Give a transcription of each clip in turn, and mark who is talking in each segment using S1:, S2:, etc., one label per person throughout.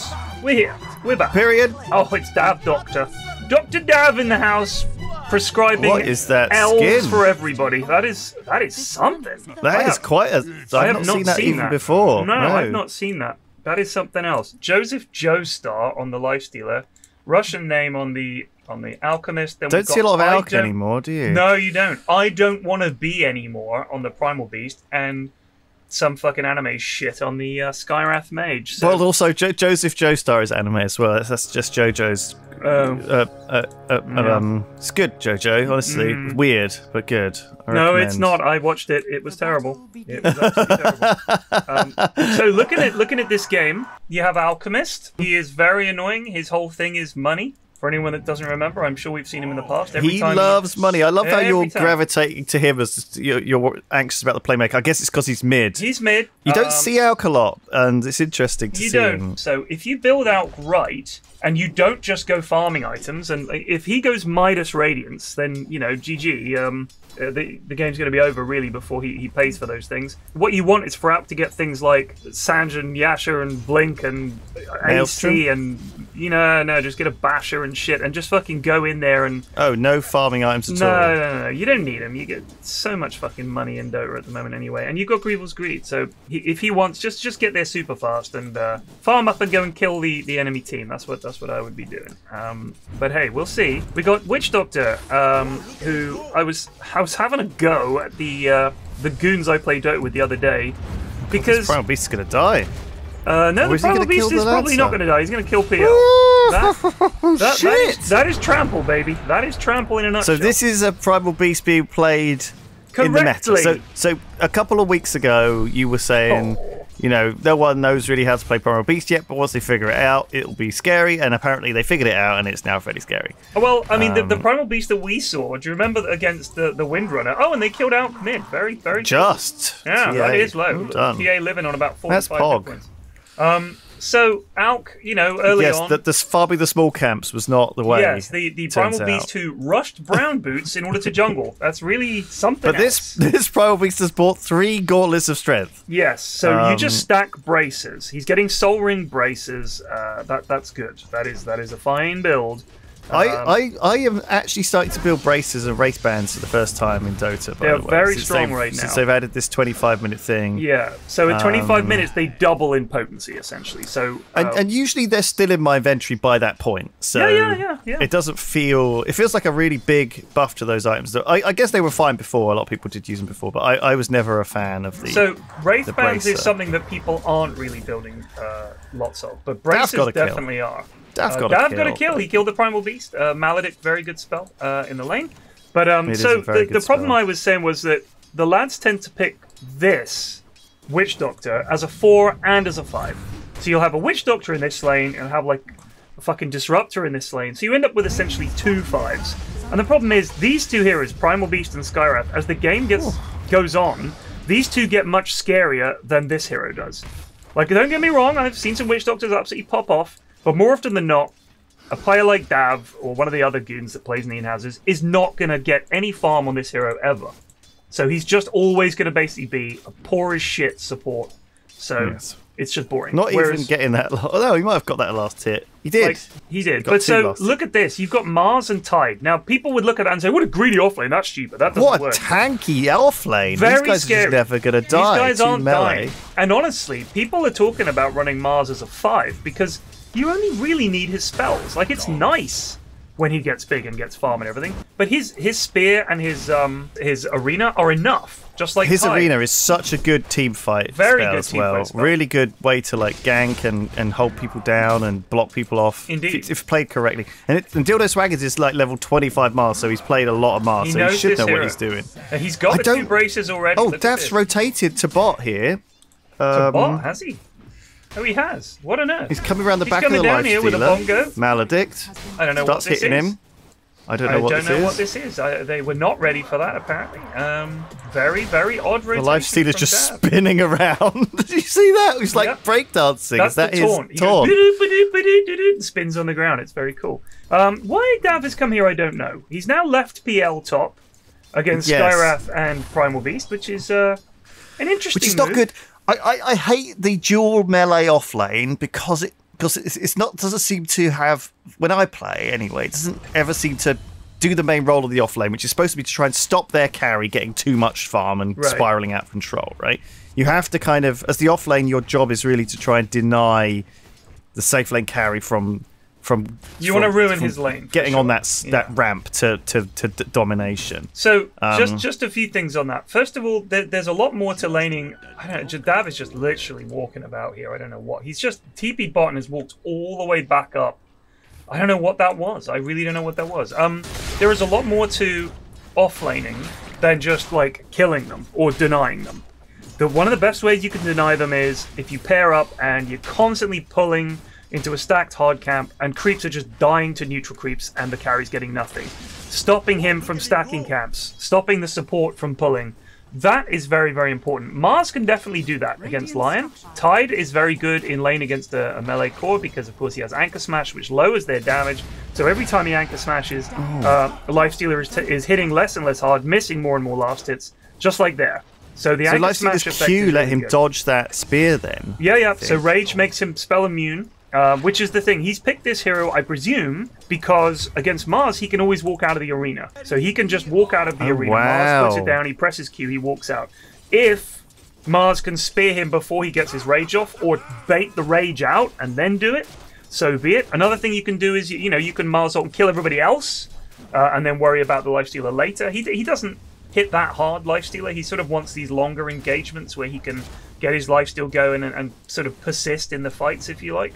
S1: Lewis. We're here. We're back.
S2: Pyrion.
S1: Oh, it's Dav Doctor. Dr. Dav in the house, prescribing
S2: what is that
S1: L's
S2: skin?
S1: for everybody. That is something.
S2: That is quite a... I have not seen that even before.
S1: No, I've not seen that. That is something else. Joseph Joestar on the Lifestealer. Russian name on the Alchemist. Then
S2: don't see a lot of Alch anymore, do you?
S1: No, you don't. I don't want to be anymore on the Primal Beast, and some fucking anime shit on the Skywrath Mage. So.
S2: Well, also Joseph Joestar is anime as well. That's just JoJo's. It's good, JoJo. Honestly, weird but good.
S1: No, it's not. I watched it. It was terrible. It was absolutely terrible. So looking at this game, you have Alchemist. He is very annoying. His whole thing is money. For anyone that doesn't remember, I'm sure we've seen him in the past.
S2: He loves money. I love how you're gravitating to him as you're anxious about the playmaker. I guess it's because he's mid.
S1: He's mid.
S2: You don't see Alch a lot, and it's interesting to see him.
S1: So if you build out right, and you don't just go farming items, and if he goes Midas Radiance, then, you know, GG. The game's going to be over, really, before he pays for those things. What you want is for Alch to get things like Sanj and Yasha and Blink and AC and... No, just get a Basher and shit and just fucking go in there and...
S2: Oh, no farming items at all? No,
S1: you don't need them. You get so much fucking money in Dota at the moment anyway. And you've got Grievel's Greed, so if he wants, just get there super fast and farm up and go and kill the enemy team. That's what I would be doing. But hey, we'll see. We got Witch Doctor, who I was having a go at the goons I played Dota with the other day. Because...
S2: This Primal Beast is going to die.
S1: No, the Primal Beast is probably not going to die. He's going to kill PL. That is trample, baby. That is trample in a nutshell.
S2: So this is a Primal Beast being played in the meta. So a couple of weeks ago, you were saying, no one knows really how to play Primal Beast yet, but once they figure it out, it'll be scary. And apparently they figured it out, and it's now fairly scary.
S1: Well, I mean, the Primal Beast that we saw, do you remember against the Windrunner? Oh, and they killed out mid. Very, very
S2: just.
S1: Cool. Yeah,
S2: TA.
S1: That is low.
S2: Done.
S1: PA living on about 45
S2: That's Pog.
S1: points. So Alch, early on...
S2: Yes, farming the small camps was not the way.
S1: Yes, the Primal Beast who rushed brown boots in order to jungle. That's really something. But
S2: this Primal Beast has bought 3 gauntlets of strength.
S1: Yes, so you just stack braces. He's getting Soul Ring braces. That's good. That is a fine build.
S2: I am actually starting to build braces and race bands for the first time in Dota.
S1: They're very strong right now.
S2: Since they've added this 25-minute thing.
S1: Yeah, so at 25 minutes, they double in potency, essentially. So
S2: and usually they're still in my inventory by that point. So
S1: yeah.
S2: It doesn't feel... It feels like a really big buff to those items. I guess they were fine before. A lot of people did use them before, but I was never a fan of the...
S1: So Wraith Bands is something that people aren't really building lots of, but braces definitely are.
S2: Dav got
S1: a kill. He killed the Primal Beast. Maledict, very good spell in the lane. But so the problem I was saying was that the lads tend to pick this Witch Doctor as a 4 and as a 5. So you'll have a Witch Doctor in this lane and have like a fucking Disruptor in this lane. So you end up with essentially 2 5s. And the problem is these 2 heroes, Primal Beast and Skywrath, as the game goes on, these 2 get much scarier than this hero does. Like, don't get me wrong, I've seen some Witch Doctors absolutely pop off. But more often than not, a player like Dav, or one of the other goons that plays in the in-houses, is not going to get any farm on this hero ever. So he's just always going to basically be a poor as shit support. So it's just boring.
S2: Not even getting that... Although he might have got that last hit. He did.
S1: He did. But so, look at this. You've got Mars and Tide. Now, people would look at that and say, what a greedy offlane. That's stupid. That doesn't work.
S2: What a tanky offlane.
S1: Very
S2: These guys
S1: scary.
S2: are just never going to die.
S1: These guys aren't dying. And honestly, people are talking about running Mars as a 5 because... You only really need his spells. Like, it's nice when he gets big and gets farm and everything. But his spear and his arena are enough. Just like
S2: his
S1: Tide.
S2: arena is such a good team fight
S1: Very
S2: spell
S1: good
S2: as
S1: team
S2: well.
S1: fight spell.
S2: Really good way to like gank and hold people down and block people off.
S1: Indeed.
S2: If played correctly. And Dildo Swaggers is like level 25 Mars, so he's played a lot of Mars, so he should know what he's doing.
S1: And he's got the 2 braces already.
S2: Oh, Dav's rotated to bot here.
S1: To bot, has he? Oh, he has. What on earth?
S2: He's coming around the back of the Lifestealer.
S1: With a bongo.
S2: Maledict.
S1: I don't know
S2: Starts
S1: what this
S2: hitting
S1: is.
S2: him. I don't know what this
S1: is. They were not ready for that, apparently. Very, very odd rotation.
S2: The Lifestealer's just spinning around. Did you see that? It was like breakdancing.
S1: That's
S2: that
S1: the taunt.
S2: Taunt?
S1: Spins on the ground. It's very cool. Why Dav has come here, I don't know. He's now left PL top against Skywrath and Primal Beast, which is an interesting
S2: Which is not good. I hate the dual melee off lane because because it's not doesn't seem to have, when I play anyway, it doesn't ever seem to do the main role of the offlane, which is supposed to be to try and stop their carry getting too much farm and spiraling out of control, right? You have to kind of, as the offlane, your job is really to try and deny the safe lane carry from
S1: you want to ruin his lane,
S2: getting on that ramp to domination.
S1: So just a few things on that. First of all, there's a lot more to laning. I don't know. Jadav is just literally walking about here. I don't know what he's just TP'd bot and has walked all the way back up. I don't know what that was. I really don't know what that was. There is a lot more to offlaning than just like killing them or denying them. One of the best ways you can deny them is if you pair up and you're constantly pulling into a stacked hard camp and creeps are just dying to neutral creeps and the carry's getting nothing. Stopping him from stacking camps, stopping the support from pulling. That is very, very important. Mars can definitely do that against Lion. Tide is very good in lane against a melee core because, of course, he has Anchor Smash, which lowers their damage. So every time he Anchor Smashes, Lifestealer is hitting less and less hard, missing more and more last hits, just like there. So the Anchor Smash effect
S2: Q let him dodge that spear then.
S1: Yeah. So Rage makes him spell immune. Which is the thing. He's picked this hero, I presume, because against Mars, he can always walk out of the arena. So he can just walk out of the arena.
S2: Wow.
S1: Mars puts it down, he presses Q, he walks out. If Mars can spear him before he gets his rage off, or bait the rage out and then do it, so be it. Another thing you can do is, you can Mars ult and kill everybody else, and then worry about the Lifestealer later. He doesn't hit that hard, Lifestealer. He sort of wants these longer engagements where he can get his lifesteal going and sort of persist in the fights, if you like.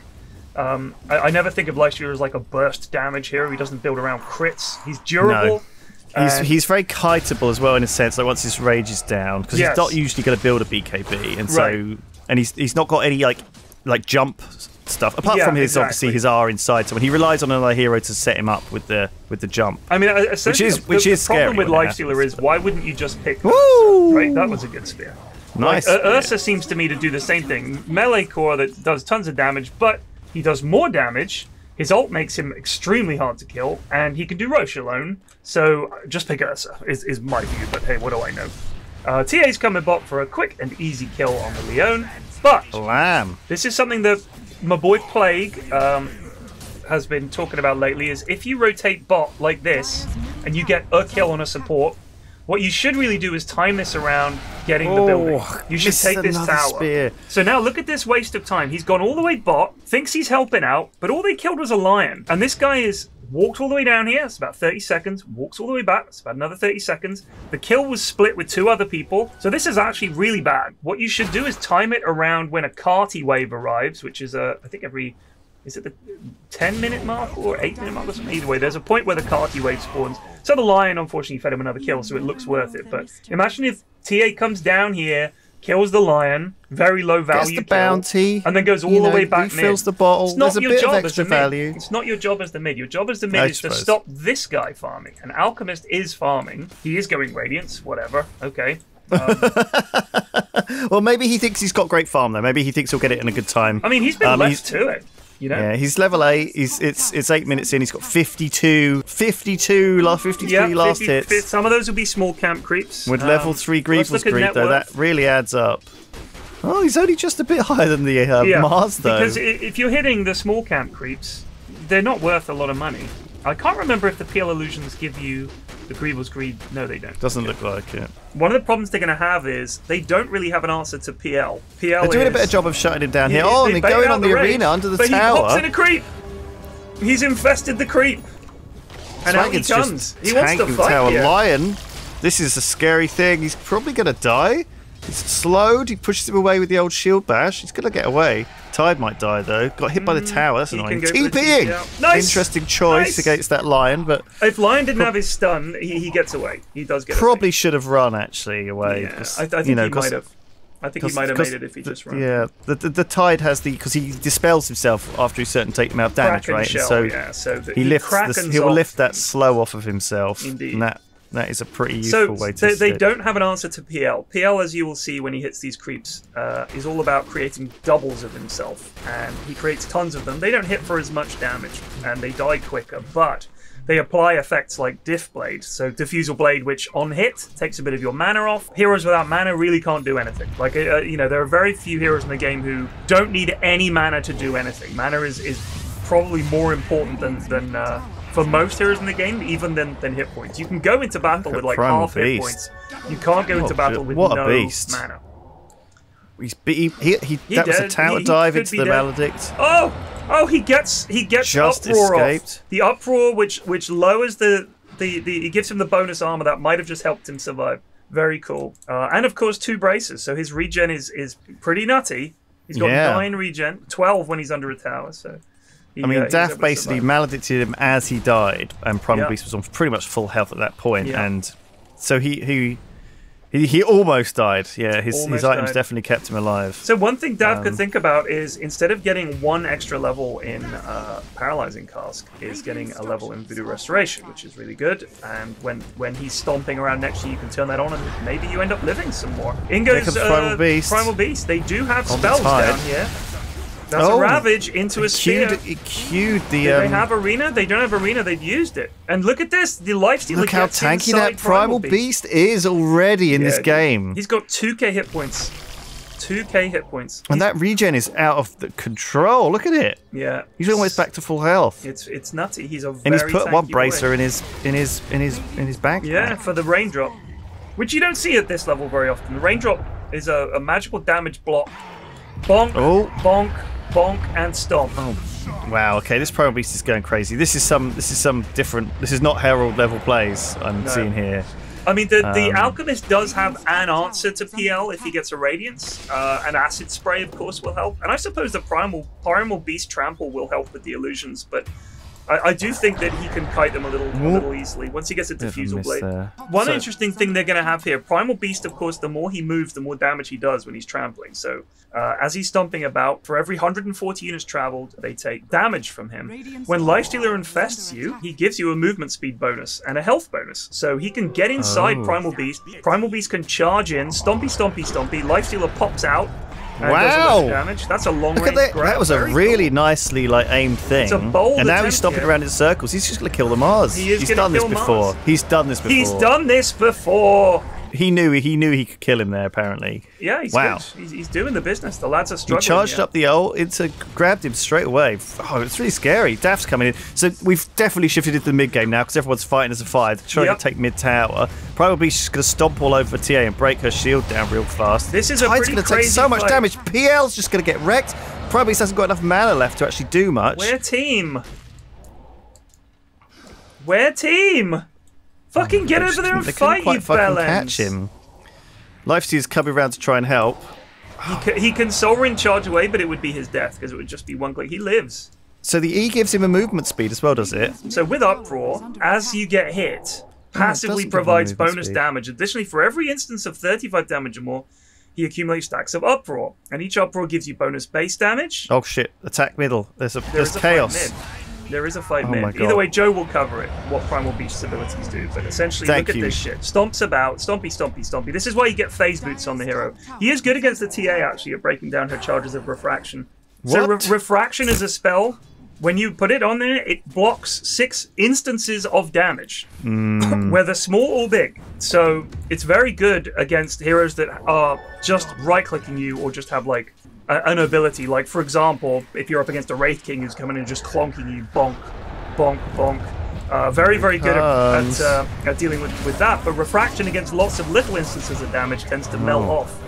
S1: I never think of Lifestealer as like a burst damage hero. He doesn't build around crits. He's durable.
S2: No. He's very kiteable as well in a sense. Like once his rage is down, because he's not usually going to build a BKB, and so and he's not got any like jump stuff apart from his obviously his R inside. So when he relies on another hero to set him up with the jump.
S1: I mean, which is the problem with Lifestealer is why wouldn't you just pick Ursa, right? That was a good spear.
S2: Nice.
S1: Ursa seems to me to do the same thing. Melee core that does tons of damage, but he does more damage, his ult makes him extremely hard to kill, and he can do Roche alone, so just pick Ursa, is my view, but hey, what do I know? TA's coming bot for a quick and easy kill on the Leon, but this is something that my boy Plague has been talking about lately, is if you rotate bot like this, and you get a kill on a support, what you should really do is time this around getting the building. You should take this tower.
S2: Spear.
S1: So now look at this waste of time. He's gone all the way bot, thinks he's helping out, but all they killed was a lion. And this guy is walked all the way down here. It's about 30 seconds. Walks all the way back. It's about another 30 seconds. The kill was split with 2 other people. So this is actually really bad. What you should do is time it around when a Carty wave arrives, which is, I think every... Is it the 10-minute mark or 8-minute mark or something? Either way, there's a point where the Carty wave spawns. So the lion, unfortunately, fed him another kill, so it looks worth it. But imagine if TA comes down here, kills the lion, very low value
S2: gets the bounty,
S1: and then goes all the way back mid.
S2: Refills the bottle.
S1: It's not
S2: There's a
S1: your
S2: bit
S1: job
S2: of extra
S1: as the
S2: value.
S1: mid. It's not your job as the mid. Your job as the mid is to stop this guy farming. An Alchemist is farming. He is going Radiance, whatever. Okay.
S2: Well, maybe he thinks he's got great farm, though. Maybe he thinks he'll get it in a good time.
S1: I mean, he's been left to it.
S2: Yeah, he's level 8. It's 8 minutes in. He's got 53 last hits.
S1: Some of those will be small camp creeps.
S2: With level 3 Grievous creep, though, that really adds up. Oh, he's only just a bit higher than the Mars, though.
S1: Because if you're hitting the small camp creeps, they're not worth a lot of money. I can't remember if the PL illusions give you the Grievous Greed. No, they don't.
S2: Doesn't look like it.
S1: One of the problems they're going to have is they don't really have an answer to PL.
S2: They're doing a better job of shutting him down here. Oh, and they're going on the arena under the tower.
S1: But he pops in a creep. He's infested the creep. And out he comes. He wants to fight
S2: tower. Lion. This is a scary thing. He's probably going to die. He's slowed. He pushes him away with the old shield bash. He's going to get away. Tide might die, though. Got hit by the tower. That's annoying. TPing!
S1: Nice!
S2: Interesting choice against that Lion, but...
S1: If Lion didn't have his stun, he gets away. He does get
S2: Probably
S1: away.
S2: should have run, actually, away.
S1: Yeah, I think he might have. I think he might have made it if he just ran.
S2: Yeah, the Tide has the... Because he dispels himself after a certain amount of damage, right?
S1: Shell,
S2: so he will lift that slow off of himself.
S1: Indeed.
S2: And that is a pretty useful way to
S1: they don't have an answer to PL. PL, as you will see when he hits these creeps, is all about creating doubles of himself, and he creates tons of them. They don't hit for as much damage, and they die quicker, but They apply effects like Diff Blade, so Diffusal Blade, which on hit takes a bit of your mana off. Heroes without mana really can't do anything. Like, you know, there are very few heroes in the game who don't need any mana to do anything. Mana is probably more important than for most heroes in the game, even than hit points. You can go into battle with like half hit points. You can't go into battle with no mana.
S2: That was a tower dive into the Maledict.
S1: Oh, he gets
S2: just
S1: uproar
S2: escaped.
S1: Off. The uproar, which lowers the it gives him the bonus armor that might have just helped him survive. Very cool. And of course 2 braces, so his regen is pretty nutty. He's got 9 regen, 12 when he's under a tower. So
S2: I mean, Daft basically maledicted him as he died, and Primal Beast was on pretty much full health at that point, and so he almost died. Yeah, his items definitely kept him alive.
S1: So one thing Dav could think about is, instead of getting 1 extra level in Paralyzing Cask, is getting a level in Voodoo Restoration, which is really good. And when he's stomping around next to you, you can turn that on, and maybe you end up living some more. In goes
S2: Primal Beast.
S1: Primal Beast. They do have spells down here. That's a Ravage into a sphere.
S2: It queued the.
S1: Do they have Arena? They don't have Arena. They've used it. And look at this. The Lifestealer
S2: Look how tanky that Primal Beast is already in this game.
S1: He's got 2k hit points. 2k hit points.
S2: And that regen is out of the control. Look at it.
S1: Yeah.
S2: He's almost back to full health.
S1: It's nutty. He's a very
S2: and he's put one bracer
S1: boy.
S2: in his backpack.
S1: Yeah, for the Raindrop, which you don't see at this level very often. The Raindrop is a magical damage block. Bonk, bonk, bonk, and stomp.
S2: Oh, wow. Okay, this Primal Beast is going crazy. This is some different. This is not Herald level plays I'm seeing here.
S1: I mean, the Alchemist does have an answer to PL if he gets a Radiance. An Acid Spray, of course, will help. And I suppose the Primal Beast Trample will help with the illusions, but I do think that he can kite them a little easily once he gets a Diffusal Blade. One interesting thing they're going to have here, Primal Beast, of course, the more he moves, the more damage he does when he's trampling. So as he's stomping about, for every 140 units traveled, they take damage from him. When Lifestealer infests you, he gives you a movement speed bonus and a health bonus. So he can get inside Primal Beast. Primal Beast can charge in, stompy, stompy, stompy. Lifestealer pops out.
S2: Wow!
S1: Damage. That's a long range grab.
S2: That was a really nicely aimed thing.
S1: It's a bold
S2: and now he's stomping around in circles. He's just going to kill the Mars.
S1: He's done this before.
S2: He's done this before.
S1: He's done this before.
S2: He knew he could kill him there, apparently.
S1: Yeah, he's good. He's doing the business. The lads are struggling.
S2: He charged up the ult, grabbed him straight away. Oh, it's really scary. Daft's coming in. So we've definitely shifted into the mid game now because everyone's fighting as a 5, trying to take mid tower. Primal Beast's just going to stomp all over TA and break her shield down real fast.
S1: This is Tide's
S2: going to take so much damage. PL's just going to get wrecked. Primal Beast hasn't got enough mana left to actually do much.
S1: We're team. We're team. Fucking get over there and fight, you bellends.
S2: Catch him. Lifestealer's coming around to try and help.
S1: He can Soul Ring charge away, but it would be his death because it would just be 1 click. He lives.
S2: So the E gives him a movement speed as well, does it?
S1: So with Uproar, as you get hit, passively provides bonus damage. Additionally, for every instance of 35 damage or more, he accumulates stacks of Uproar. And each Uproar gives you bonus base damage.
S2: Oh shit, attack middle. There's chaos.
S1: There is a fight mid. Either way, Joe will cover it, what Primal Beast's abilities do. But essentially, look at this shit. Stomps about, stompy, stompy, stompy. This is why you get phase boots on the hero. He is good against the TA, actually, at breaking down her charges of Refraction.
S2: What?
S1: So Refraction is a spell. When you put it on there, it blocks 6 instances of damage, whether small or big. So it's very good against heroes that are just right-clicking you or just have, like, an ability. Like, for example, if you're up against a Wraith King who's coming in and just clonking you, bonk, bonk, bonk. Very, very good at dealing with that. But Refraction against lots of little instances of damage tends to melt off.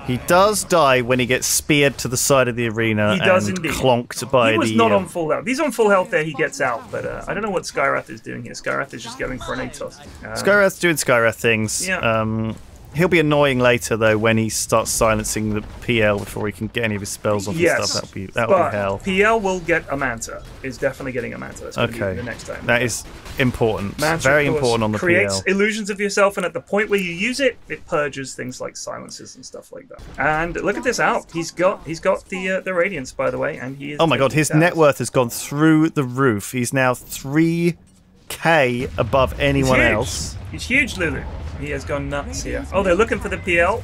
S2: He does die when he gets speared to the side of the arena and clonked by the...
S1: He was not on full health. He's on full health there, he gets out. But I don't know what Skyrath is doing here. Skyrath is just going for an ATOS.
S2: Skyrath's doing Skyrath things. Yeah. He'll be annoying later, though, when he starts silencing the PL before he can get any of his spells off and stuff. That'll be hell.
S1: PL will get a Manta. Is definitely getting a Manta. That's going to be the next time.
S2: That is important.
S1: Manta,
S2: very important on the
S1: creates
S2: PL.
S1: illusions of yourself, and at the point where you use it, it purges things like silences and stuff like that. And look at this out. He's got the Radiance, by the way, and he is...
S2: Oh my god, his net worth has gone through the roof. He's now 3k above anyone else.
S1: He's huge, Lulu. He has gone nuts here. Oh, they're looking for the PL.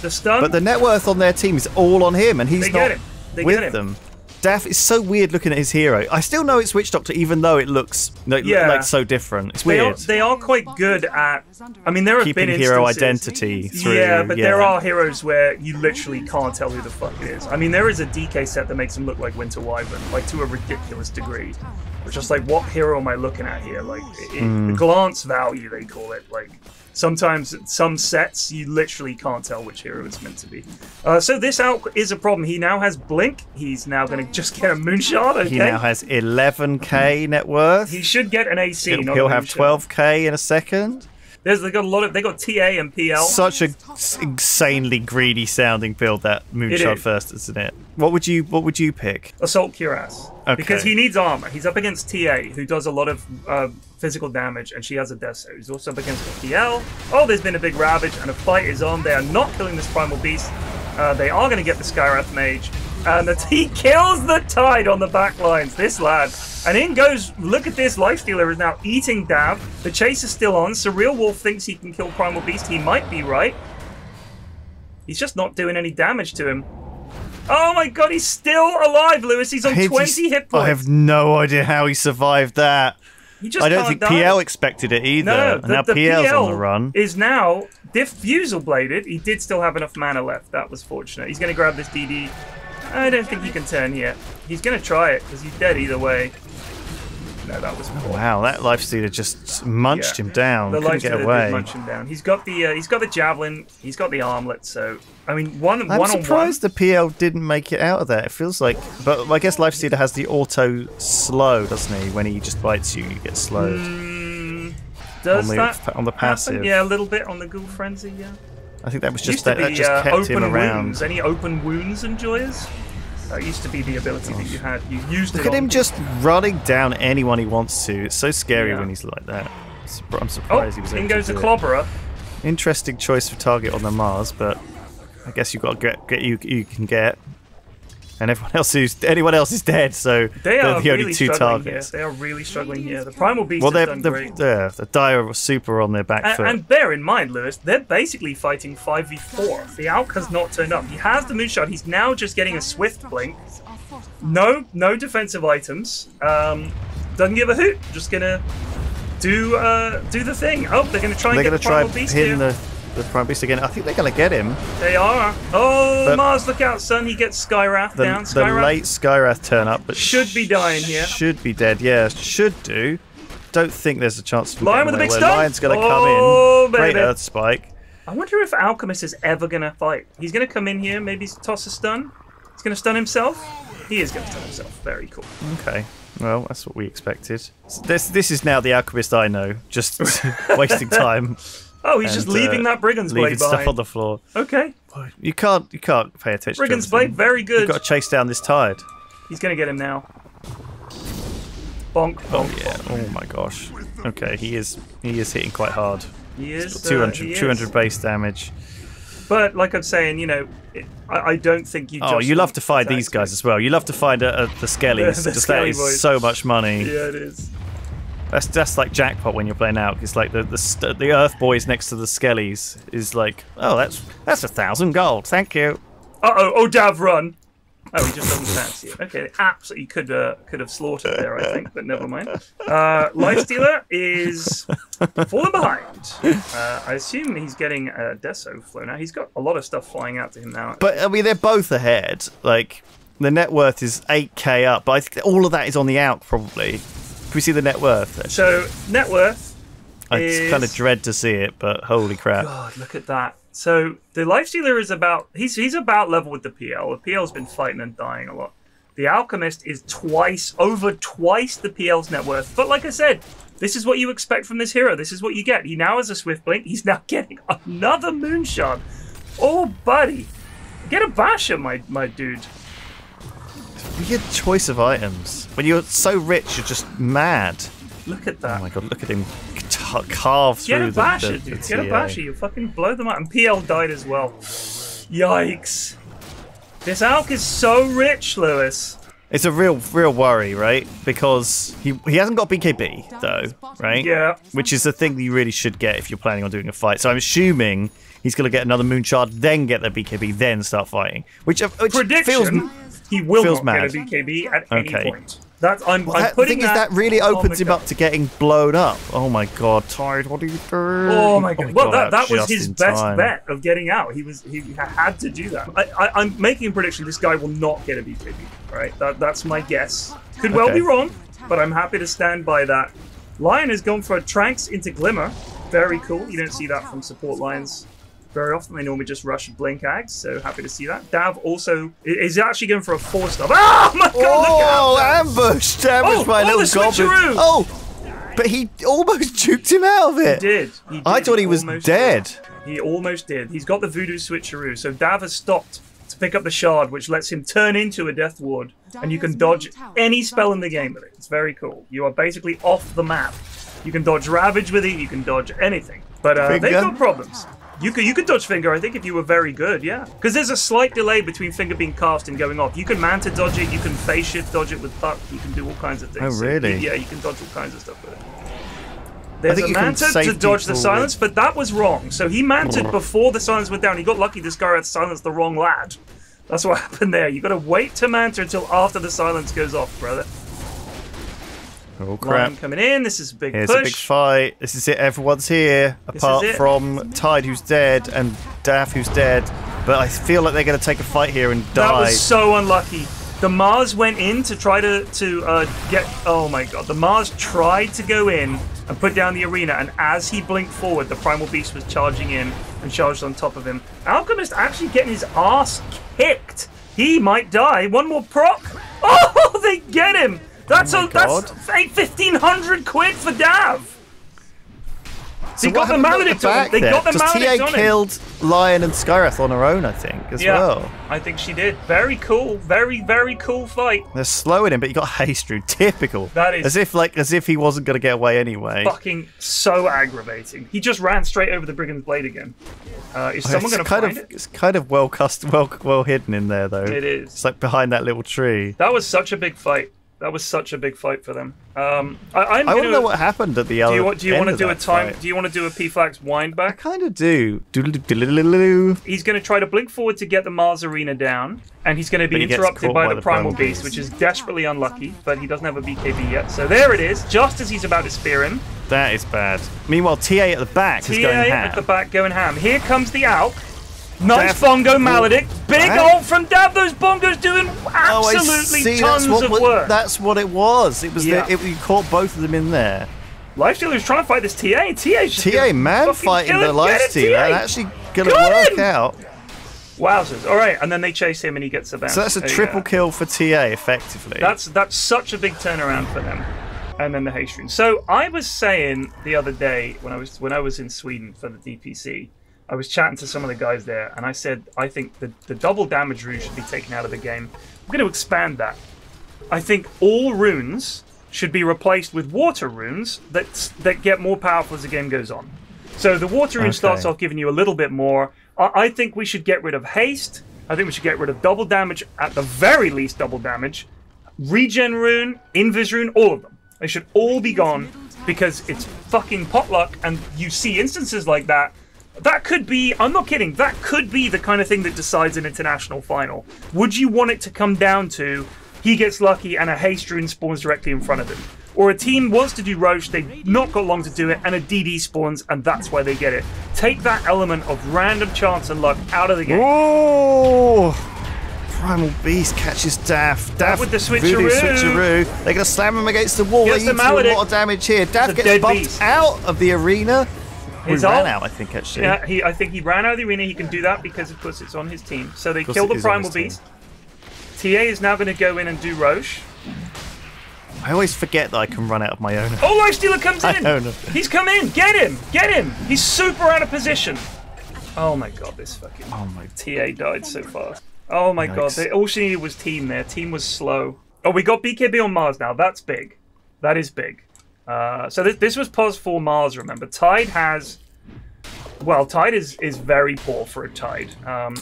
S1: The stun.
S2: But the net worth on their team is all on him, and he's not with them. Daff is so weird looking at his hero. I still know it's Witch Doctor, even though it looks like so different. It's weird.
S1: They are quite good at. I mean, there have
S2: keeping
S1: been
S2: hero identity through.
S1: Yeah, but there are heroes where you literally can't tell who the fuck it is. I mean, there is a DK set that makes him look like Winter Wyvern, like to a ridiculous degree. It's just like, what hero am I looking at here? Like, the glance value, they call it. Like, sometimes some sets you literally can't tell which hero it's meant to be. So this Alch is a problem. He now has Blink. He's now going to just get a Moonshot. Okay.
S2: He now has 11k net worth.
S1: He should get an AC.
S2: He'll have 12k in a second.
S1: They got TA and PL.
S2: Such a insanely greedy sounding build, that Moonshot first, isn't it? What would you pick?
S1: Assault Cuirass.
S2: Okay.
S1: Because he needs armor. He's up against TA, who does a lot of physical damage, and she has a Deso. He's also up against PL. Oh, there's been a big Ravage, and a fight is on. They are not killing this Primal Beast. They are going to get the Skywrath Mage. And he kills the Tide on the back lines, this lad. And in goes, look at this, Lifestealer is now eating Dav. The chase is still on. Surreal Wolf thinks he can kill Primal Beast. He might be right. He's just not doing any damage to him. Oh my god, he's still alive, Lewis. He's on 20 hit points.
S2: I have no idea how he survived that. I don't think PL expected it either.
S1: No,
S2: now PL's on the run.
S1: Is now Diffusal Bladed. He did still have enough mana left. That was fortunate. He's going to grab this DD. I don't think he can turn here. He's going to try it because he's dead either way. No, that was poor.
S2: Wow, that Lifestealer just munched him down.
S1: The
S2: Couldn't get away.
S1: did munch him down. He's got the javelin. He's got the armlet. So I mean,
S2: I'm surprised the PL didn't make it out of there. It feels like, but I guess Lifestealer has the auto slow, doesn't he? When he just bites you, you get slowed.
S1: Does that
S2: on the passive?
S1: Happen? Yeah, a little bit on the Ghoul Frenzy. Yeah.
S2: I think that was just that just kept him around.
S1: Wounds. Any open wounds, Enjoyers? That used to be the ability that you had. You used it.
S2: Look at him just running down anyone he wants to. It's so scary when he's like that. I'm surprised he was able to do it.
S1: In goes the Clobberer.
S2: Interesting choice for target on the Mars, but I guess you've got to get you can get. And anyone else is dead, so they're the only two targets.
S1: They are really struggling here. The Primal Beast has done great.
S2: The Dire was super on their back foot.
S1: And bear in mind, Lewis, they're basically fighting 5v4. The Alch has not turned up. He has the Moonshot. He's now just getting a Swift Blink. No defensive items. Doesn't give a hoot. Just gonna do the thing. Oh, they're gonna try and get the Primal Beast here.
S2: The Primal Beast again. I think they're going to get him.
S1: They are. Oh, but Mars, look out, son. He gets Skywrath down.
S2: The late Skywrath turn up, but
S1: should be dying here.
S2: Should be dead, yeah. Should do. Don't think there's a chance to
S1: Lion with a big stun.
S2: Lion's going to come in.
S1: Baby.
S2: Great Earth Spike.
S1: I wonder if Alchemist is ever going to fight. He's going to come in here, maybe toss a stun. He's going to stun himself. He is going to stun himself. Very cool.
S2: Okay. Well, that's what we expected. This is now the Alchemist I know. Just wasting time.
S1: Oh, he's just leaving that Brigand's Blade behind.
S2: Stuff on the floor.
S1: Okay.
S2: You can't pay attention.
S1: Brigand's Blade, very good.
S2: You've got to chase down this Tide.
S1: He's going to get him now. Bonk, bonk.
S2: Oh yeah. Oh my gosh. Okay, he is hitting quite hard.
S1: He is.
S2: 200 base damage.
S1: But like I'm saying, you know, I don't think you.
S2: You love to find these guys as well. You love to find the Skellies.
S1: The
S2: Skelly boys. So much money.
S1: Yeah, it is.
S2: That's like jackpot when you're playing out. It's like the Earth boys next to the Skellies is like, oh, that's 1,000 gold. Thank you.
S1: Oh, Dav, run. Oh, he just doesn't fancy it. Okay, absolutely could have slaughtered there, I think, but never mind. Lifestealer is falling behind. I assume he's getting a Deso flow now. He's got a lot of stuff flying out to him now.
S2: But I mean, they're both ahead. Like the net worth is 8k up, but I think all of that is on the out probably. Can we see the net worth? Actually?
S1: So net worth.
S2: I kind of dread to see it, but holy crap!
S1: God, look at that. So the Lifestealer is he's about level with the PL. The PL's been fighting and dying a lot. The Alchemist is over twice the PL's net worth. But like I said, this is what you expect from this hero. This is what you get. He now has a Swift Blink. He's now getting another Moonshot. Oh, buddy, get a Basher, my dude.
S2: Weird choice of items. When you're so rich, you're just mad.
S1: Look at that.
S2: Oh my god, look at him carve through
S1: Get a Basher, dude. Get a Basher. You fucking blow them out. And PL died as well. Yikes. This Alch is so rich, Lewis.
S2: It's a real worry, right? Because he hasn't got BKB, though, right?
S1: Yeah.
S2: Which is the thing that you really should get if you're planning on doing a fight. So I'm assuming he's going to get another Moonshot, then get the BKB, then start fighting. Which
S1: prediction. He will
S2: Feels
S1: not
S2: mad.
S1: get a BKB at any
S2: Okay.
S1: point. I'm
S2: The
S1: putting
S2: thing is, that really opens him up to getting blown up. Oh my god, Tide, what are you doing?
S1: Oh my god! Well, that was his best
S2: time.
S1: bet of getting out. He had to do that. I'm making a prediction. This guy will not get a BKB. Right? That's my guess. Could well be wrong, but I'm happy to stand by that. Lion has gone for a Tranks into Glimmer. Very cool. You don't see that from support Lions very often. They normally just rush Blink Ags, so happy to see that. Dav also is actually going for a 4-star. Oh my god!
S2: Oh, ambushed by a little goblin. Oh, but he almost juked him out of it.
S1: He did.
S2: I thought he was dead.
S1: He almost did. He's got the voodoo switcheroo, so Dav has stopped to pick up the shard, which lets him turn into a Death Ward, and you can dodge any spell in the game with it. It's very cool. You are basically off the map. You can dodge Ravage with it, you can dodge anything. But they've got problems. You could dodge Finger, I think, if you were very good, yeah. Because there's a slight delay between Finger being cast and going off. You can Manta dodge it, you can Phase Shift dodge it with Puck, you can do all kinds of things.
S2: Oh, really?
S1: So, yeah, you can dodge all kinds of stuff with it. There's a Manta to dodge the silence, but that was wrong. So he Manted before the silence went down. He got lucky this guy had silenced the wrong lad. That's what happened there. You got to wait to Manta until after the silence goes off, brother.
S2: Oh crap!
S1: Lion coming in. This is a big
S2: Here's
S1: push.
S2: a big fight. This is it. Everyone's here, apart from Tide, who's dead, and Daff, who's dead. But I feel like they're going to take a fight here and die.
S1: That was so unlucky. The Mars went in to try to get. Oh my god! The Mars tried to go in and put down the arena, and as he blinked forward, the Primal Beast was charging in and charged on top of him. Alchemist actually getting his ass kicked. He might die. One more proc. Oh, they get him. That's 1,500 quid for Dav.
S2: So
S1: they got the Maledict on him. They got the Maledict on him.
S2: TA killed Lion and Skywrath on her own, I think, as well.
S1: I think she did. Very cool. Very, very cool fight.
S2: They're slowing him, but you got haste through. Typical.
S1: That is
S2: as if he wasn't going to get away anyway.
S1: Fucking so aggravating. He just ran straight over the Brigand's Blade again. Is someone going to find it?
S2: It's kind of well hidden in there, though.
S1: It is.
S2: It's like behind that little tree.
S1: That was such a big fight. That was such a big fight for them. I
S2: want to know what happened at the other.
S1: Do you want to do a time?
S2: Fight.
S1: Do you want to do a P-Flax wind back?
S2: I kind of do.
S1: He's going to try to blink forward to get the Mars Arena down, and he's going to be interrupted by the Primal Beast, which is desperately unlucky. But he doesn't have a BKB yet, so there it is. Just as he's about to spear him.
S2: That is bad. Meanwhile, TA at the back is going ham.
S1: TA at the back going ham. Here comes the Alch. Nice bongo Maledict. Big ult from Dav. Those bongos doing absolutely tons of work.
S2: That's what it was. It was you caught both of them in there.
S1: Lifestealer was trying to fight this TA.
S2: TA man fighting the Lifestealer. And actually going to work out.
S1: Wowzers. All right, and then they chase him and he gets a bounce.
S2: So that's a triple kill for TA, effectively.
S1: That's such a big turnaround for them. And then the haste rune. So I was saying the other day when I was in Sweden for the DPC, I was chatting to some of the guys there, and I said, I think the double damage rune should be taken out of the game. I'm going to expand that. I think all runes should be replaced with water runes that get more powerful as the game goes on. So the water rune starts off giving you a little bit more. I think we should get rid of haste. I think we should get rid of double damage, at the very least double damage. Regen rune, invis rune, all of them. They should all be gone because it's fucking potluck, and you see instances like that. That could be, I'm not kidding, that could be the kind of thing that decides an international final. Would you want it to come down to he gets lucky and a haste rune spawns directly in front of him? Or a team wants to do Roche, they've not got long to do it, and a DD spawns, and that's why they get it. Take that element of random chance and luck out of the game.
S2: Oh! Primal Beast catches Daff. Daff
S1: with the switcheroo.
S2: They're going to slam him against the wall. They do a lot of damage here. Daff gets bumped out of the arena. He ran out, I think, actually.
S1: Yeah, I think he ran out of the arena. He can do that because, of course, it's on his team. So they kill the Primal Beast. TA is now going to go in and do Roche.
S2: I always forget that I can run out of my own.
S1: Oh, Lifestealer comes in! He's come in! Get him! Get him! He's super out of position. Oh my god, this fucking... TA died so fast. Oh my god, all she needed was team there. Team was slow. Oh, we got BKB on Mars now. That's big. That is big. So this was pos for Mars, remember. Tide has... Well, Tide is very poor for a Tide.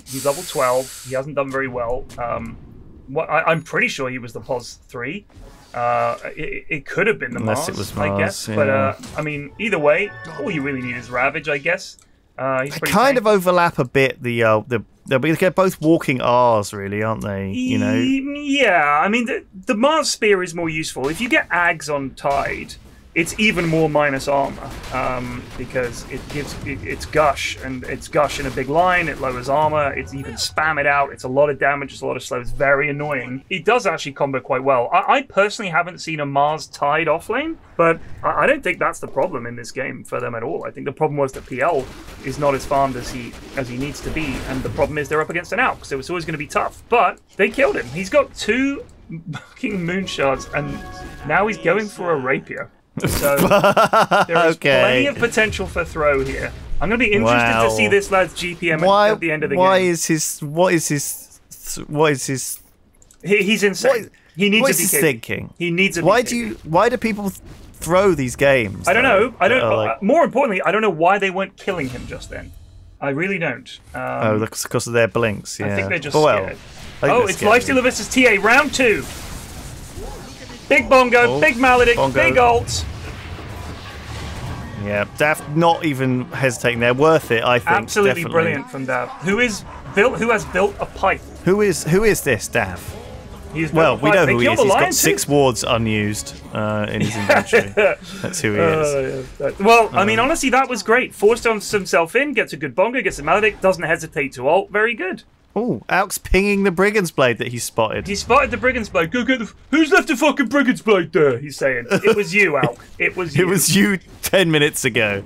S1: He's level 12. He hasn't done very well. I'm pretty sure he was the pos 3. It could have been the Mars,
S2: it was Mars,
S1: I guess.
S2: Yeah.
S1: But, I mean, either way, all you really need is Ravage, I guess.
S2: They kind of overlap a bit, the They're both walking R's, really, aren't they? You know.
S1: Yeah, I mean the Mars Spear is more useful. If you get Ags on Tide, it's even more minus armor because it's gush, and it's gush in a big line. It lowers armor. You can spam it out. It's a lot of damage. It's a lot of slow. It's very annoying. It does actually combo quite well. I personally haven't seen a Mars Tide offlane, but I don't think that's the problem in this game for them at all. I think the problem was that PL is not as farmed as he needs to be, and the problem is they're up against an Alch, so it's always going to be tough. But they killed him. He's got 2 fucking moon shards, and now he's going for a rapier. So there is plenty of potential for throw here. I'm going to be interested to see this lad's GPM at the end of the game.
S2: What is his?
S1: He's insane. He needs
S2: what
S1: a
S2: is
S1: BKB.
S2: His thinking?
S1: He needs a BKB.
S2: Why do people throw these games?
S1: I don't know. More importantly, I don't know why they weren't killing him just then. I really don't.
S2: That's because of their blinks. Yeah.
S1: I think they're just scared. It's Lifestealer versus TA round 2. Big bongo, big maledict, big ult.
S2: Yeah, Dav not even hesitating there. Worth it, I think.
S1: Absolutely
S2: definitely.
S1: Brilliant from Dav. Who has built a pipe?
S2: Who is this Dav?
S1: Well,
S2: we know who he is. He's got 6 wards unused in his inventory. That's who he is.
S1: Well, I mean, honestly, that was great. Forced himself in, gets a good bongo, gets a maledict, doesn't hesitate to ult. Very good.
S2: Oh, Alch's pinging the Brigand's Blade that he spotted.
S1: He spotted the Brigand's Blade. Go get who's left the fucking Brigand's Blade there? He's saying. It was you, Alch. It was you.
S2: It was you 10 minutes ago.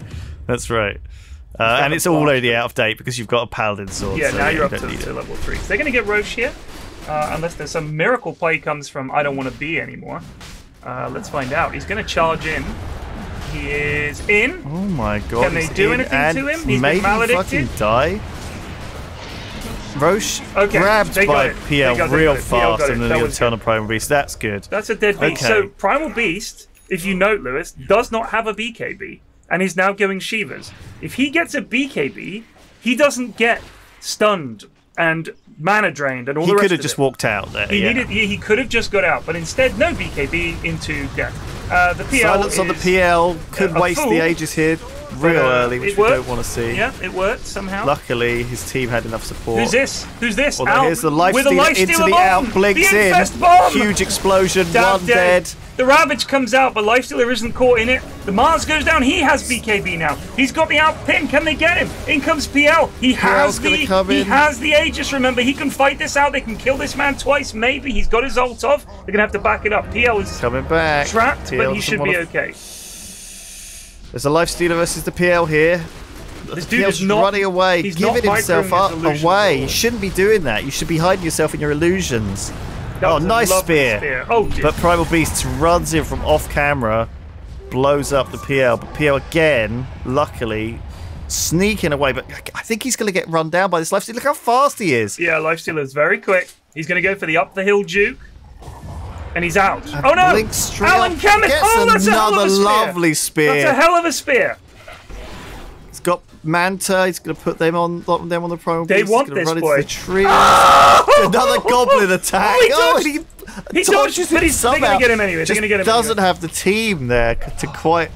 S2: That's right. And it's already out of date because you've got a Paladin sword.
S1: Yeah,
S2: so
S1: now you're up to level 3. So they're going to get Roche here. Unless there's some miracle play comes from I don't want to be anymore. Let's find out. He's going to charge in. He is in.
S2: Oh my god.
S1: Can they do anything to him? He's
S2: maybe
S1: been maledicted.
S2: Fucking die. Roche grabbed by PL real fast and then the Eternal Primal Beast. That's good.
S1: That's a dead beast. Okay. So Primal Beast, if you note, Lewis, does not have a BKB and is now going Shivas. If he gets a BKB, he doesn't get stunned and mana drained and all the rest of it. He could have
S2: just walked out there.
S1: He could have just got out, but instead, no BKB into death. The PL
S2: Silence on the PL could waste the Aegis here real early, which we don't want to see.
S1: Yeah, it worked somehow.
S2: Luckily, his team had enough support.
S1: Who's this? Who's this?
S2: Well, here's the Lifestealer into the Out, blinks in. Huge explosion, one dead.
S1: The Ravage comes out, but Lifestealer isn't caught in it. The Mars goes down. He has BKB now. He's got the out pin. Can they get him? In comes PL. He has the Aegis. Remember, he can fight this out. They can kill this man twice. Maybe he's got his ult off. They're gonna have to back it up. PL is
S2: coming back.
S1: Trapped, but he should be okay.
S2: There's a Lifestealer versus the PL here.
S1: This dude is not
S2: running away, giving himself away. You shouldn't be doing that. You should be hiding yourself in your illusions. Oh, nice spear.
S1: Oh,
S2: but Primal Beast runs in from off camera, blows up the PL. But PL again, luckily, sneaking away. But I think he's going to get run down by this Lifestealer. Look how fast he is.
S1: Yeah, Lifestealer is very quick. He's going to go for the up the hill juke. And he's out. Oh no! Alan Kemet! Oh, that's another
S2: lovely spear.
S1: That's a hell of a spear.
S2: He's got Manta. He's going to put them on the Primal Beast.
S1: They want this, boy.
S2: Into the tree. Oh! Another Goblin attack.
S1: He dodges, but they're going to get him anyway.
S2: Just doesn't have the team there to quite.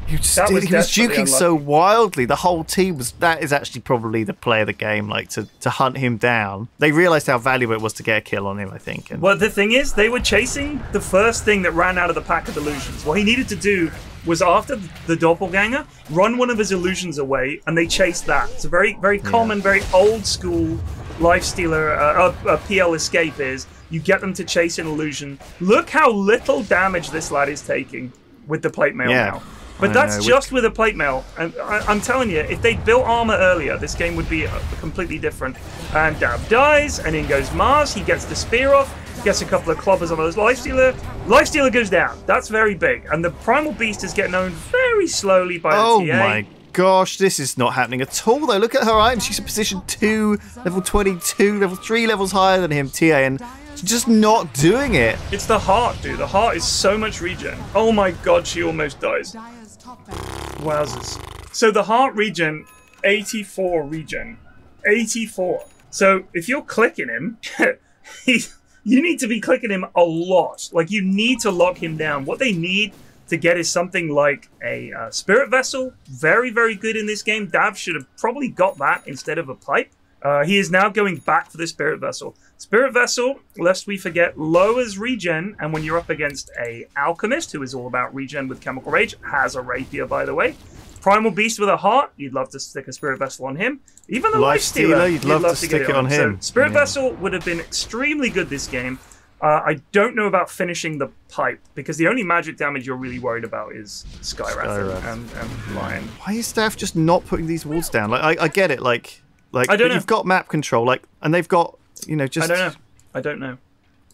S2: He was juking so wildly. The whole team was. That is actually probably the play of the game, like to hunt him down. They realised how valuable it was to get a kill on him, I think.
S1: Well, the thing is, they were chasing the first thing that ran out of the pack of illusions. What he needed to do was, after the doppelganger, run one of his illusions away, and they chased that. It's a very, very common, very old school Lifestealer PL escape is. You get them to chase an illusion. Look how little damage this lad is taking with the plate mail now. But that's just with a plate mail. And I'm telling you, if they built armor earlier, this game would be completely different. And Dab dies, and in goes Mars. He gets the spear off, gets a couple of clobbers on those Lifestealer. Lifestealer goes down. That's very big. And the Primal Beast is getting owned very slowly by the TA.
S2: Oh my gosh, this is not happening at all, though. Look at her items. She's in position 2, level 22, level 3 levels higher than him, TA, and she's just not doing it.
S1: It's the heart, dude. The heart is so much regen. Oh my god, she almost dies. Wowzers. So the heart regen, 84 regen. 84. So if you're clicking him, you need to be clicking him a lot. Like, you need to lock him down. What they need to get is something like a Spirit Vessel. Very, very good in this game. Dav should have probably got that instead of a pipe. He is now going back for the Spirit Vessel. Spirit Vessel, lest we forget, lowers regen, and when you're up against a Alchemist, who is all about regen with Chemical Rage, has a Rapier, by the way. Primal Beast with a Heart, you'd love to stick a Spirit Vessel on him. Even the Lifestealer,
S2: you'd love to stick it on him.
S1: So Spirit Vessel would have been extremely good this game. I don't know about finishing the pipe, because the only magic damage you're really worried about is Skywrath and Lion.
S2: Why is staff just not putting these walls down? Like, I get it, like
S1: I don't know.
S2: You've got map control, like, and they've got, you know, just...
S1: I don't know.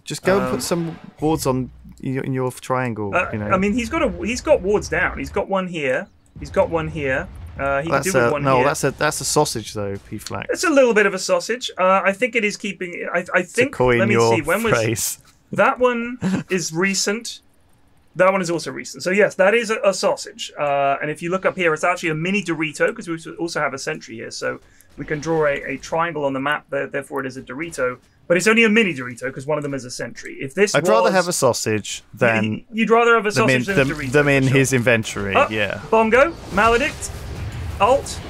S2: Just go and put some wards on in your triangle, you know.
S1: I mean, he's got wards down. He's got one here. He's got one here. He can do with one here.
S2: No, that's a sausage though, P-Flax.
S1: It's a little bit of a sausage. I think it is keeping... I think...
S2: To coin
S1: let me
S2: your
S1: see. When
S2: phrase.
S1: That one is recent. That one is also recent. So yes, that is a sausage. And if you look up here, it's actually a mini Dorito, because we also have a sentry here. So we can draw a triangle on the map, therefore it is a Dorito. But it's only a mini Dorito, because one of them is a sentry. If this
S2: I'd rather have a sausage than...
S1: You'd rather have a sausage than a Dorito.
S2: Them in his inventory, yeah.
S1: Bongo, Maledict, Alt.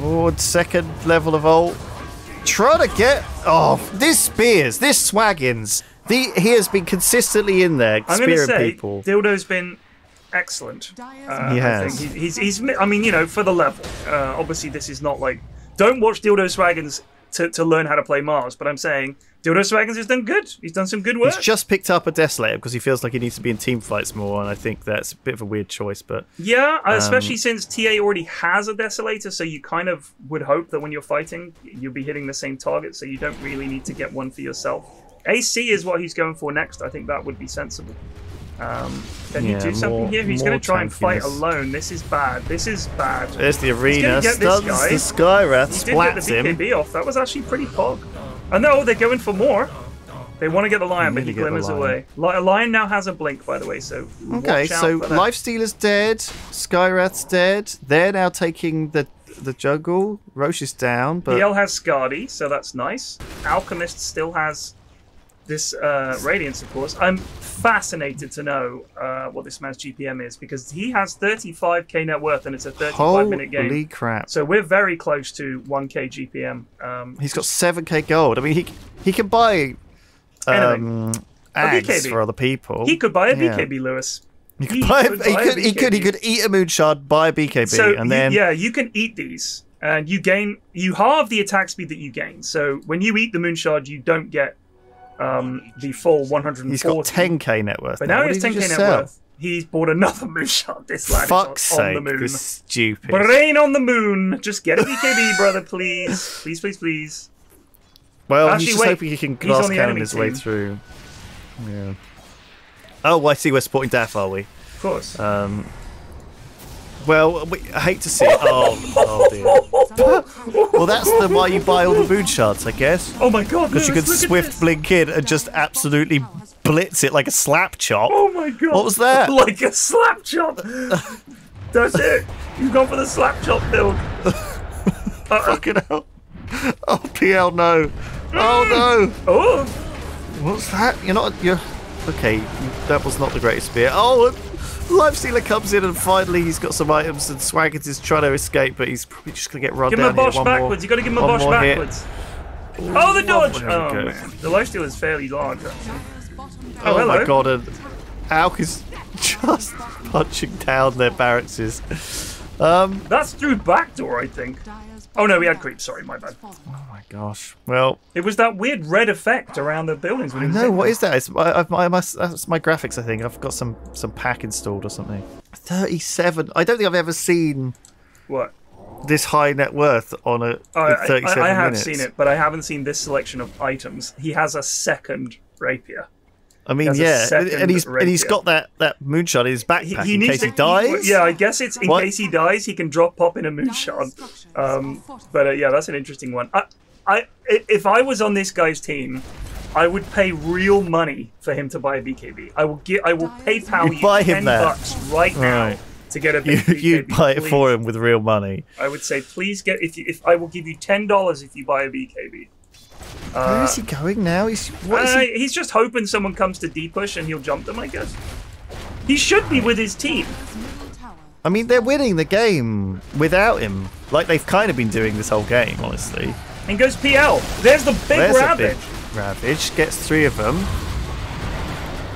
S2: Oh, second level of ult. Try to get... Oh, this Spears, this Swaggins. He has been consistently in there, spearing people.
S1: Dildo's been excellent.
S2: He has.
S1: I think he's. I mean, you know, for the level. Obviously, this is not like. Don't watch Dildo Swaggins to learn how to play Mars, but I'm saying Dildo Swaggins has done good. He's done some good work.
S2: He's just picked up a Desolator because he feels like he needs to be in team fights more, and I think that's a bit of a weird choice. But
S1: yeah, especially since TA already has a Desolator, so you kind of would hope that when you're fighting, you'll be hitting the same target, so you don't really need to get one for yourself. AC is what he's going for next. I think that would be sensible. Can you do something here? He's going to try and fight alone. This is bad. This is bad.
S2: There's the arena. Stuns the Skywrath. Splats him.
S1: He did get the BKB off. That was actually pretty pog. I know they're going for more. They want to get the Lion, but he glimmers away. Lion now has a blink, by the way. So
S2: okay, so Lifestealer's dead. Skywrath's dead. They're now taking the juggle. Roche is down, but
S1: PL has Scardy, so that's nice. Alchemist still has this Radiance, of course. I'm fascinated to know what this man's GPM is, because he has 35k net worth and it's a 35-minute game.
S2: Holy crap.
S1: So we're very close to 1k GPM.
S2: He's got 7k gold. I mean, he can buy ads for other people.
S1: He could buy a BKB, Lewis.
S2: He could eat a Moonshard, buy a BKB,
S1: so
S2: and then...
S1: Yeah, you can eat these, and you halve the attack speed that you gain. So when you eat the Moonshard, you don't get the full 140.
S2: He's got 10k net worth.
S1: But now he has 10k net worth. He's bought another Moonshot. This lad
S2: Fuck's
S1: is on
S2: sake,
S1: the moon.
S2: this is stupid.
S1: Brain on the moon. Just get a BKB, brother, please. Please, please, please.
S2: Well, actually, he's just hoping he can glass cannon his way through. Yeah. Oh, I see. We're supporting Daff, are we?
S1: Of course.
S2: Well, I hate to see it. Oh dear. Well, that's why you buy all the moon shards, I guess.
S1: Oh my god!
S2: Because you can swift blink in and just absolutely blitz it like a slap chop.
S1: Oh my god!
S2: What was that?
S1: Like a slap chop. That's it. You've gone for the slap chop build.
S2: Fucking hell! Oh PL no! Oh no!
S1: Oh!
S2: What's that? You're okay. That was not the greatest spear. Oh. Lifestealer comes in and finally he's got some items and Swaggins is trying to escape, but he's probably just going to get run down.
S1: Give him a Bosch backwards. You got to give him a Bosch backwards. Oh, the dodge! Oh man, the lifestealer is fairly large. Actually.
S2: Oh hello. My god! And Alch is just punching down their barracks.
S1: That's through backdoor, I think. Oh no, we had creeps. Sorry, my bad.
S2: Oh my gosh. Well,
S1: it was that weird red effect around the buildings.
S2: I know. What is that? It's that's my graphics. I think I've got some pack installed or something. 37. I don't think I've ever seen this high net worth on a 37
S1: I have
S2: minutes.
S1: seen it, but I haven't seen this selection of items. He has a second rapier.
S2: I mean, yeah, and he's got that moonshot in his backpack in case he dies.
S1: Yeah, I guess it's in case he dies, he can pop in a moonshot. But yeah, that's an interesting one. If I was on this guy's team, I would pay real money for him to buy a BKB. I will PayPal you $10 right now to get a BKB.
S2: You'd buy it for him with real money.
S1: I would say, please get. If I will give you $10 if you buy a BKB.
S2: Where is he going now?
S1: He's just hoping someone comes to D-push and he'll jump them, I guess. He should be with his team.
S2: I mean, they're winning the game without him. Like they've kind of been doing this whole game, honestly.
S1: And goes PL. There's the big Ravage.
S2: Ravage gets 3 of them.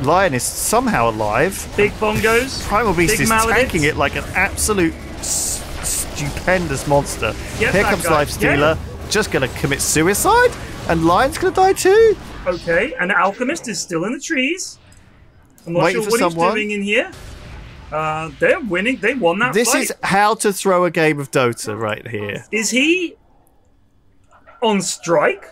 S2: Lion is somehow alive.
S1: Big bongos.
S2: Primal Beast is tanking it like an absolute stupendous monster. Here comes Lifestealer, just going to commit suicide, and Lion's going to die too.
S1: Okay, and Alchemist is still in the trees. I'm not sure what he's doing in here. They're winning. They won that fight.
S2: This is how to throw a game of Dota right here.
S1: Is he on strike?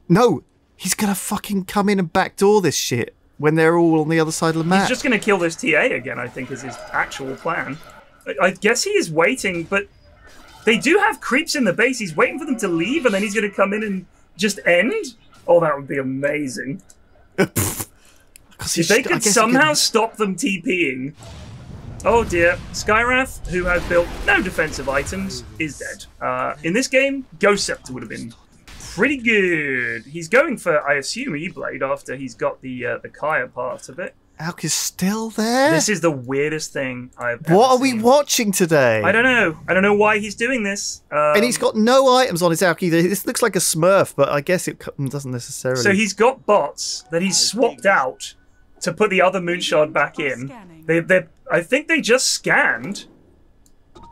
S2: No, he's going to fucking come in and backdoor this shit when they're all on the other side of the map.
S1: He's just going to kill this TA again, I think, is his actual plan. I guess he is waiting, but they do have creeps in the base. He's waiting for them to leave, and then he's going to come in and just end? Oh, that would be amazing. If they could somehow stop them TPing. Oh dear. Skywrath, who has built no defensive items, is dead. In this game, Ghost Scepter would have been pretty good. He's going for, I assume, E-Blade after he's got the Kaya part of it.
S2: Alch is still there?
S1: This is the weirdest thing I've ever seen.
S2: What are we watching today?
S1: I don't know. I don't know why he's doing this.
S2: And he's got no items on his Alch either. This looks like a Smurf, but I guess it doesn't necessarily.
S1: So he's got bots that he's swapped out to put the other Moonshard back in. I think they just scanned.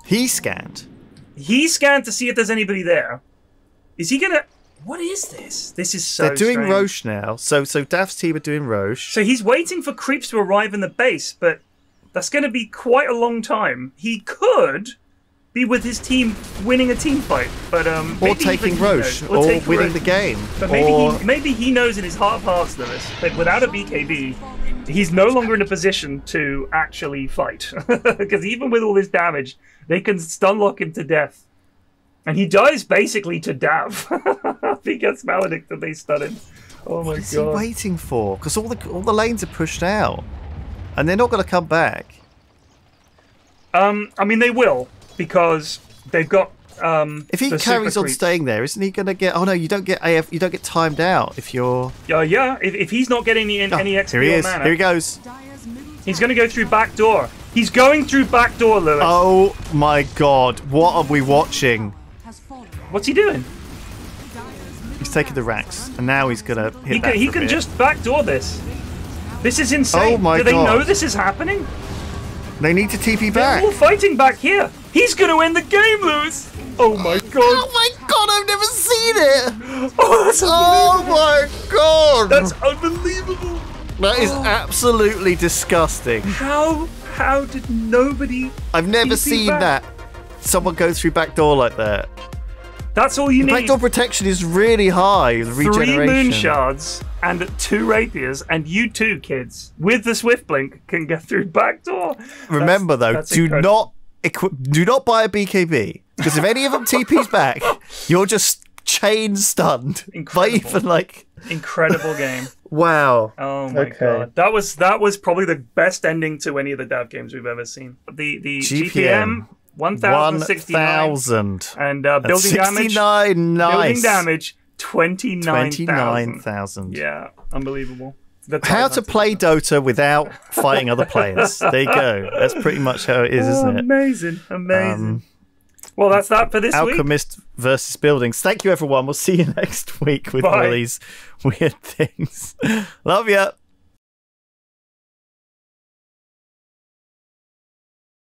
S2: He scanned?
S1: He scanned to see if there's anybody there. Is he gonna... What is this? This is so
S2: They're doing
S1: strange.
S2: Roche now. So Daft's team are doing Roche.
S1: So he's waiting for creeps to arrive in the base, but that's going to be quite a long time. He could be with his team winning a team fight, but
S2: or taking Roche, or winning the game.
S1: But maybe he knows in his heart of hearts, Lewis, that without a BKB, he's no longer in a position to actually fight. Because even with all this damage, they can stun lock him to death. And he dies basically to Dav. If he gets Maledict, they stun him. Oh my god.
S2: What is he waiting for? Because all the lanes are pushed out. And they're not going to come back.
S1: I mean, they will. Because they've got...
S2: if he carries on staying there, isn't he going to get... Oh no, you don't get AF. You don't get timed out if you're...
S1: Yeah, if he's not getting any XP
S2: here he is.
S1: mana...
S2: Here he goes.
S1: He's going to go through back door. He's going through back door, Lewis.
S2: Oh my god. What are we watching?
S1: What's he doing?
S2: He's taking the racks, and now he's gonna hit that.
S1: He can just backdoor this. This is insane.
S2: Oh my god!
S1: Do they know this is happening?
S2: They need to TP back.
S1: They're all fighting back here. He's gonna win the game, Lewis. Oh my god!
S2: Oh my god! I've never seen it. Oh my god!
S1: That's unbelievable.
S2: That is absolutely disgusting.
S1: How did nobody?
S2: I've never seen that. Someone go through backdoor like that.
S1: That's all you need.
S2: Backdoor protection is really high. The regeneration.
S1: 3 Moonshards and 2 Rapiers, and you too, kids, with the Swift Blink can get through backdoor.
S2: Remember though, do not buy a BKB, because if any of them TP's back, you're just chain stunned.
S1: Incredible.
S2: By even like
S1: incredible game.
S2: Wow.
S1: Oh my god. That was probably the best ending to any of the Dav games we've ever seen. The GPM 1,069 and building damage.
S2: Nice.
S1: Building damage 29,000.
S2: 29,000.
S1: Yeah, unbelievable.
S2: How to play Dota without fighting other players. There you go. That's pretty much how it is, isn't it?
S1: Amazing. Well, that's that for this week.
S2: Alchemist versus Buildings. Thank you, everyone. We'll see you next week with all these weird things. Love ya.